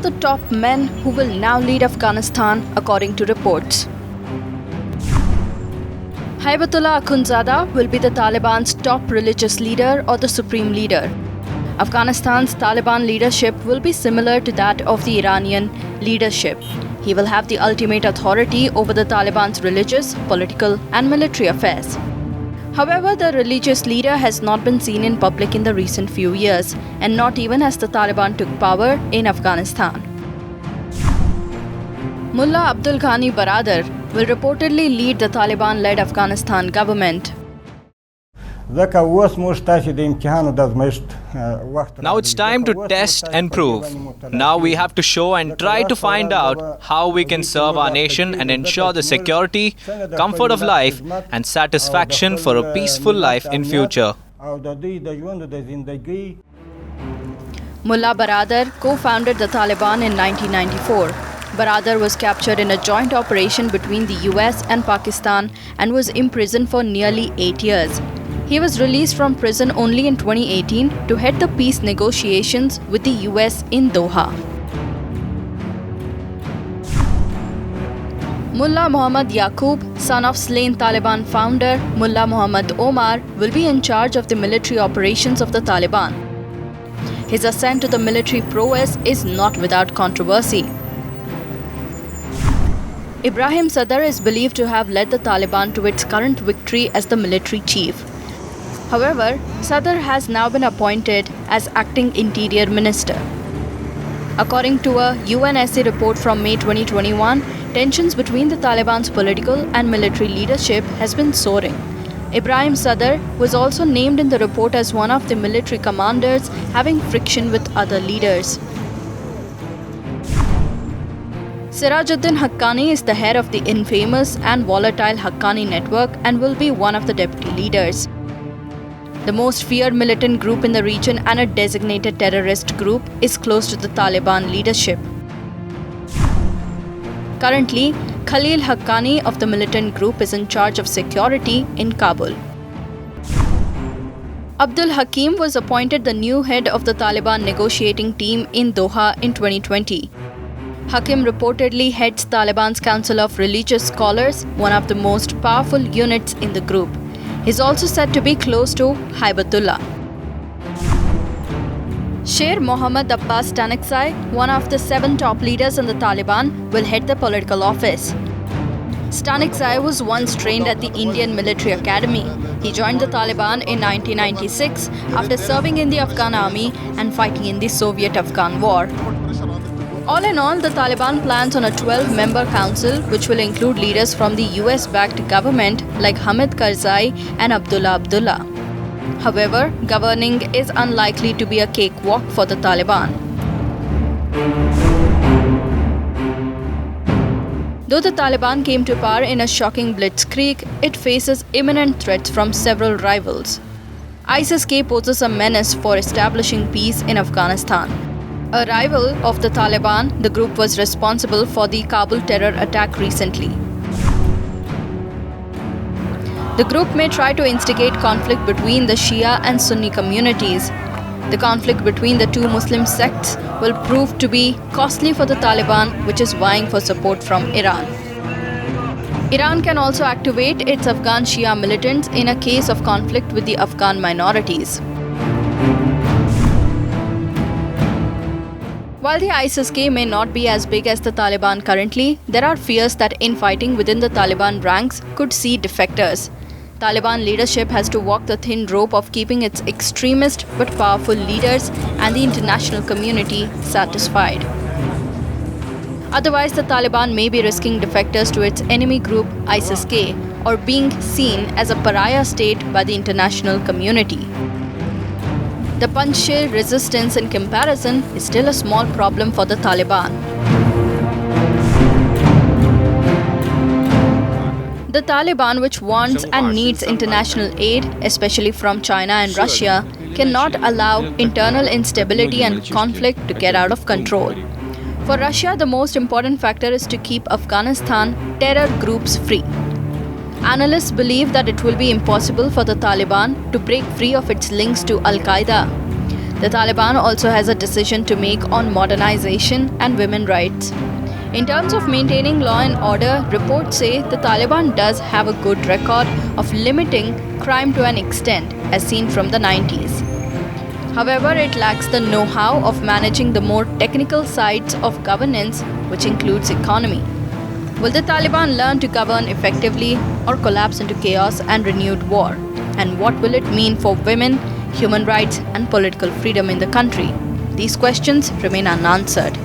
the top men who will now lead Afghanistan, according to reports. Haibatullah Akhundzada will be the Taliban's top religious leader or the supreme leader. Afghanistan's Taliban leadership will be similar to that of the Iranian leadership. He will have the ultimate authority over the Taliban's religious, political, and military affairs. However, the religious leader has not been seen in public in the recent few years, and not even as the Taliban took power in Afghanistan. Mullah Abdul Ghani Baradar will reportedly lead the Taliban-led Afghanistan government. Now it's time to test and prove. Now we have to show and try to find out how we can serve our nation and ensure the security, comfort of life and satisfaction for a peaceful life in future. Mullah Baradar co-founded the Taliban in 1994. Baradar was captured in a joint operation between the US and Pakistan and was imprisoned for nearly 8 years. He was released from prison only in 2018 to head the peace negotiations with the US in Doha. Mullah Muhammad Yaqub, son of slain Taliban founder Mullah Muhammad Omar, will be in charge of the military operations of the Taliban. His ascent to the military prowess is not without controversy. IBRAHIM Sadr is believed to have led the Taliban to its current victory as the military chief. However, Sadr has now been appointed as acting interior minister. According to a UNSC report from May 2021, tensions between the Taliban's political and military leadership has been soaring. IBRAHIM Sadr was also named in the report as one of the military commanders having friction with other leaders. Sirajuddin Haqqani is the head of the infamous and volatile Haqqani network and will be one of the deputy leaders. The most feared militant group in the region and a designated terrorist group is close to the Taliban leadership. Currently, Khalil Haqqani of the militant group is in charge of security in Kabul. Abdul Hakim was appointed the new head of the Taliban negotiating team in Doha in 2020. Hakim reportedly heads Taliban's Council of Religious Scholars, one of the most powerful units in the group. He's also said to be close to Haibatullah. Sher Mohammad Abbas Tanaksai, one of the 7 top leaders in the Taliban, will head the political office. Staniksai was once trained at the Indian Military Academy. He joined the Taliban in 1996 after serving in the Afghan army and fighting in the Soviet-Afghan War. All in all, the Taliban plans on a 12-member council which will include leaders from the US-backed government like Hamid Karzai and Abdullah Abdullah. However, governing is unlikely to be a cakewalk for the Taliban. Though the Taliban came to power in a shocking blitzkrieg, it faces imminent threats from several rivals. ISIS-K poses a menace for establishing peace in Afghanistan. A rival of the Taliban, the group was responsible for the Kabul terror attack recently. The group may try to instigate conflict between the Shia and Sunni communities. The conflict between the two Muslim sects will prove to be costly for the Taliban, which is vying for support from Iran. Iran can also activate its Afghan Shia militants in a case of conflict with the Afghan minorities. While the ISIS-K may not be as big as the Taliban currently, there are fears that infighting within the Taliban ranks could see defectors. Taliban leadership has to walk the thin rope of keeping its extremist but powerful leaders and the international community satisfied. Otherwise, the Taliban may be risking defectors to its enemy group ISIS-K or being seen as a pariah state by the international community. The Panjshir resistance in comparison is still a small problem for the Taliban. The Taliban, which wants and needs international aid, especially from China and Russia, cannot allow internal instability and conflict to get out of control. For Russia, the most important factor is to keep Afghanistan terror groups free. Analysts believe that it will be impossible for the Taliban to break free of its links to Al-QAEDA. The Taliban also has a decision to make on modernization and women's rights. In terms of maintaining law and order, reports say the Taliban does have a good record of limiting crime to an extent, as seen from the 90s. However, it lacks the know-how of managing the more technical sides of governance, which includes economy. Will the Taliban learn to govern effectively or collapse into chaos and renewed war? And what will it mean for women, human rights, and political freedom in the country? These questions remain unanswered.